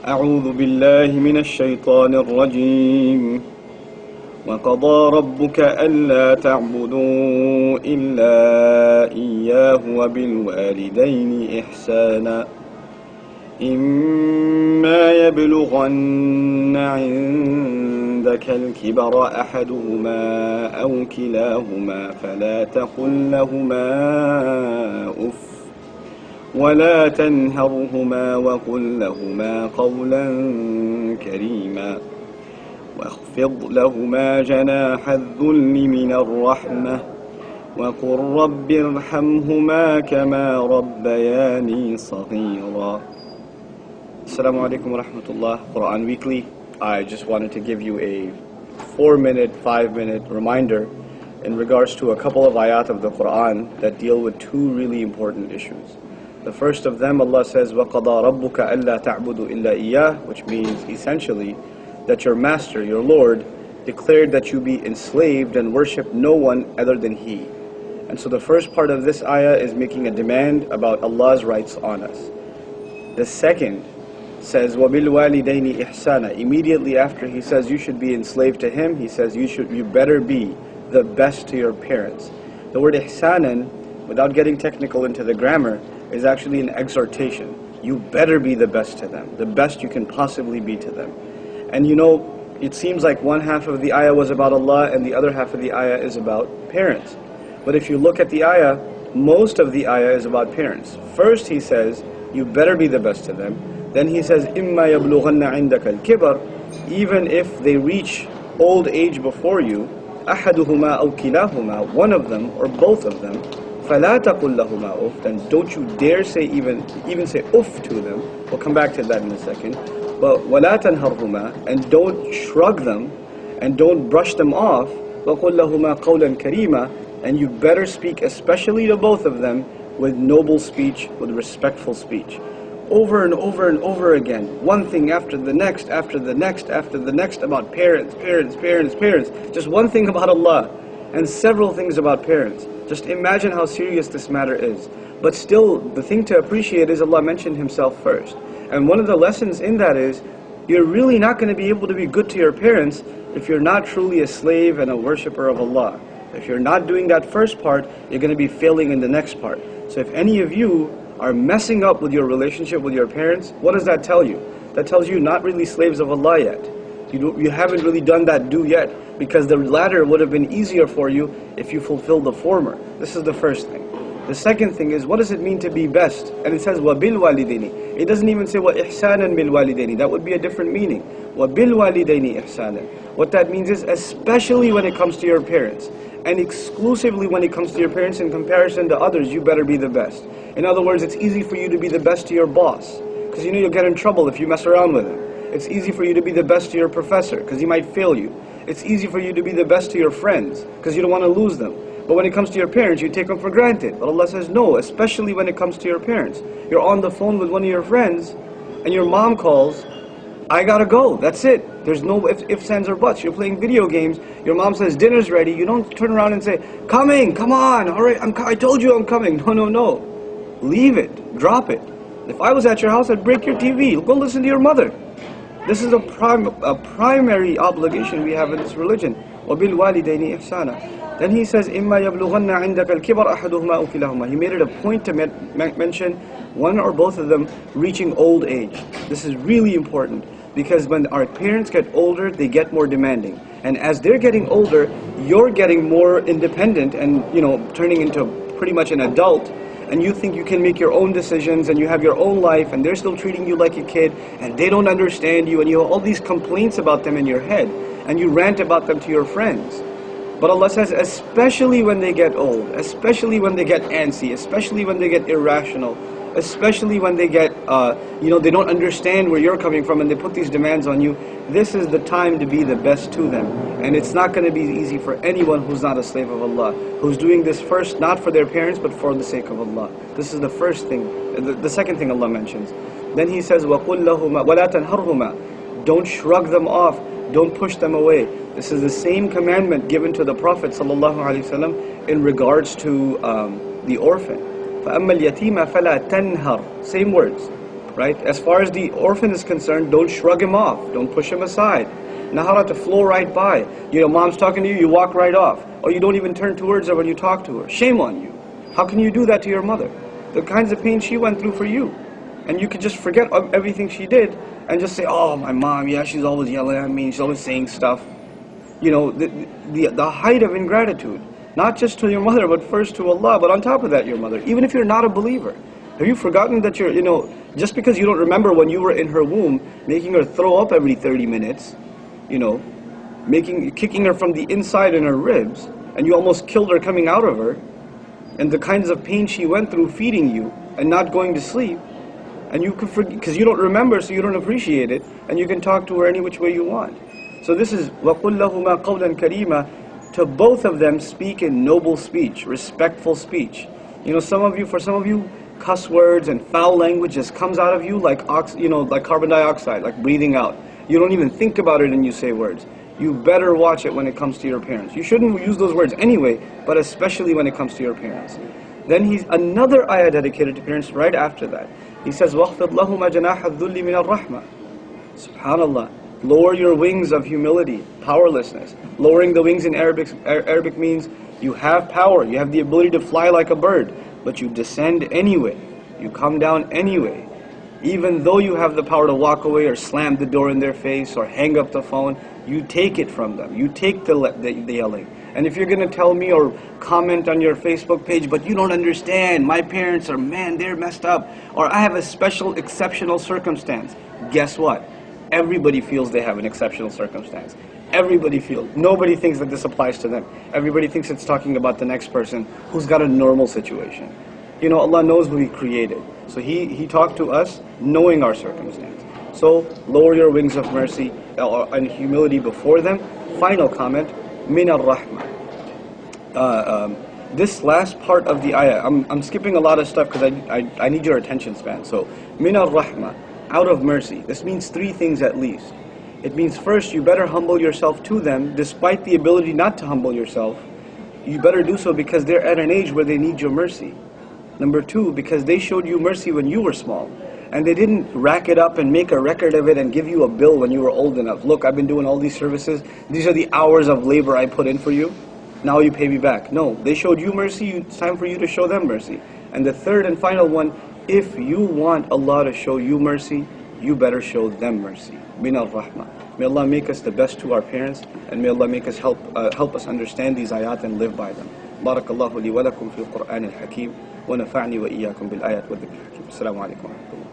أعوذ بالله من الشيطان الرجيم وقضى ربك ألا تعبدوا إلا إياه وبالوالدين إحسانا إما يبلغن عندك الكبر أحدهما أو كلاهما فلا تقل لهما أف ولا تنهرهما وقل لهما قولا كريما واخفض لهما جناح الذل من الرحمة وقل رب ارحمهما كما ربياني صغيرا. Assalamu alaikum wa rahmatullah. Quran Weekly. I just wanted to give you a 4-minute, 5-minute reminder in regards to a couple of ayat of the Quran that deal with two really important issues. The first of them, Allah says, وَقَضَى رَبُّكَ أَلَّا تَعْبُدُوا إِلَّا إِيَّاهُ, which means essentially that your master, your Lord, declared that you be enslaved and worship no one other than He. And so the first part of this ayah is making a demand about Allah's rights on us. The second says, وَبِالْوَالِدَيْنِ إِحْسَانًا. Immediately after He says you should be enslaved to Him, He says you better be the best to your parents. The word ihsanan, without getting technical into the grammar, is actually an exhortation. You better be the best to them, the best you can possibly be to them. And you know, it seems like one half of the ayah was about Allah and the other half of the ayah is about parents. But if you look at the ayah, most of the ayah is about parents. First He says, you better be the best to them. Then He says, إِمَّا يَبْلُغَنَّ عِنْدَكَ الْكِبَرِ, even if they reach old age before you, أَحَدُهُمَا أَوْ كِلَاهُمَا, one of them or both of them, فَلَا تَقُلْ لَهُمَا أُفْ, then don't you dare say even say uff to them. We'll come back to that in a second. But وَلَا تَنْهَرْهُمَا, and don't shrug them and don't brush them off. وَقُلْ لَهُمَا قَوْلًا كَرِيمًا, and you better speak especially to both of them with noble speech, with respectful speech. Over and over and over again, one thing after the next, after the next, after the next, about parents. Just one thing about Allah and several things about parents. Just imagine how serious this matter is. But still, the thing to appreciate is Allah mentioned Himself first. And one of the lessons in that is, you're really not going to be able to be good to your parents if you're not truly a slave and a worshipper of Allah. If you're not doing that first part, you're going to be failing in the next part. So if any of you are messing up with your relationship with your parents, what does that tell you? That tells you not really slaves of Allah yet. You haven't really done that due yet, because the latter would have been easier for you if you fulfilled the former. This is the first thing. The second thing is, what does it mean to be best? And it says وَبِالْوَالِدَيْنِ. It doesn't even say وَإِحْسَانًا بِالْوَالِدَيْنِ. That would be a different meaning. وَبِالْوَالِدَيْنِ إِحْسَانًا. What that means is, especially when it comes to your parents, and exclusively when it comes to your parents in comparison to others, you better be the best. In other words, it's easy for you to be the best to your boss, because you know you'll get in trouble if you mess around with him. It's easy for you to be the best to your professor, because he might fail you. It's easy for you to be the best to your friends, because you don't want to lose them. But when it comes to your parents, you take them for granted. But Allah says, no, especially when it comes to your parents. You're on the phone with one of your friends, and your mom calls, I gotta go, that's it. There's no ifs, ands, or buts. You're playing video games, your mom says, dinner's ready. You don't turn around and say, coming, come on, alright, I told you I'm coming. No. Leave it, drop it. If I was at your house, I'd break your TV. Go listen to your mother. This is a primary obligation we have in this religion. وَبِالْوَالِدَيْنِ إِحْسَانًا. Then He says, إِمَّا يَبْلُغَنَّ عِنْدَكَ الْكِبَرَ أَحَدُهُمَا أَوْ كِلَاهُمَا. He made it a point to mention one or both of them reaching old age. This is really important, because when our parents get older, they get more demanding. And as they're getting older, you're getting more independent and, turning into pretty much an adult. And you think you can make your own decisions and you have your own life, and they're still treating you like a kid, and they don't understand you, and you have all these complaints about them in your head, and you rant about them to your friends. But Allah says, especially when they get old, especially when they get antsy, especially when they get irrational, especially when they get, they don't understand where you're coming from and they put these demands on you, this is the time to be the best to them. And it's not going to be easy for anyone who's not a slave of Allah, who's doing this first, not for their parents, but for the sake of Allah. This is the first thing. The second thing Allah mentions. Then He says, وَقُلْ لَهُمَا وَلَا تَنْهَرْهُمَا. Don't shrug them off, don't push them away. This is the same commandment given to the Prophet ﷺ in regards to the orphan. فَأَمَّا الْيَتِيمَ فَلَا تَنْهَرْ. Same words. right? As far as the orphan is concerned, don't shrug him off. Don't push him aside. Nahala to flow right by. You know, mom's talking to you, you walk right off. Or you don't even turn towards her when you talk to her. Shame on you. How can you do that to your mother? The kinds of pain she went through for you. And you could just forget everything she did and just say, oh, my mom, yeah, she's always yelling at me, she's always saying stuff. You know, the height of ingratitude. Not just to your mother, but first to Allah, but on top of that, your mother. Even if you're not a believer. Have you forgotten that you're, you know, just because you don't remember when you were in her womb, making her throw up every 30 minutes, you know, kicking her from the inside in her ribs, and you almost killed her coming out of her, and the kinds of pain she went through feeding you and not going to sleep, and you could forget, because you don't remember, so you don't appreciate it, and you can talk to her any which way you want. So this is وَقُلْ لَهُمَا قَوْلًا كَرِيمًا. To both of them speak in noble speech, respectful speech. You know, for some of you, cuss words and foul language just comes out of you like like carbon dioxide, like breathing out. You don't even think about it and you say words. You better watch it when it comes to your parents. You shouldn't use those words anyway, but especially when it comes to your parents. Then he's another ayah dedicated to parents right after that. He says, وَاخْفِضْ لَهُمَا جَنَاحَ الذُّلِّ مِنَ الرَّحْمَةِ. Subhanallah. Lower your wings of humility, powerlessness. Lowering the wings in Arabic means you have power, you have the ability to fly like a bird, but you descend anyway. You come down anyway. Even though you have the power to walk away or slam the door in their face or hang up the phone, you take it from them. You take the yelling. And if you're going to tell me or comment on your Facebook page, but you don't understand, my parents are, man, they're messed up, or I have a special, exceptional circumstance, guess what? Everybody feels they have an exceptional circumstance. Everybody feels. Nobody thinks that this applies to them. Everybody thinks it's talking about the next person who's got a normal situation. You know, Allah knows who He created. So He talked to us knowing our circumstance. So lower your wings of mercy and humility before them. Final comment, min ar-rahmah. This last part of the ayah, I'm skipping a lot of stuff because I need your attention span. So min ar-rahmah, out of mercy. This means three things at least. It means first, you better humble yourself to them despite the ability not to humble yourself. You better do so because they're at an age where they need your mercy. Number two, because they showed you mercy when you were small. And they didn't rack it up and make a record of it and give you a bill when you were old enough. Look, I've been doing all these services. These are the hours of labor I put in for you. Now you pay me back. No, they showed you mercy. It's time for you to show them mercy. And the third and final one, if you want Allah to show you mercy, you better show them mercy. Min al-Rahmah. May Allah make us the best to our parents, and may Allah make us help us understand these ayat and live by them. Barakallahu li wa lakum fil Qur'an al-Hakim, wa nafa'ni wa iyyakum bil ayat wa dhikr al-Hakim. Assalamu alaikum wa rahmatullah.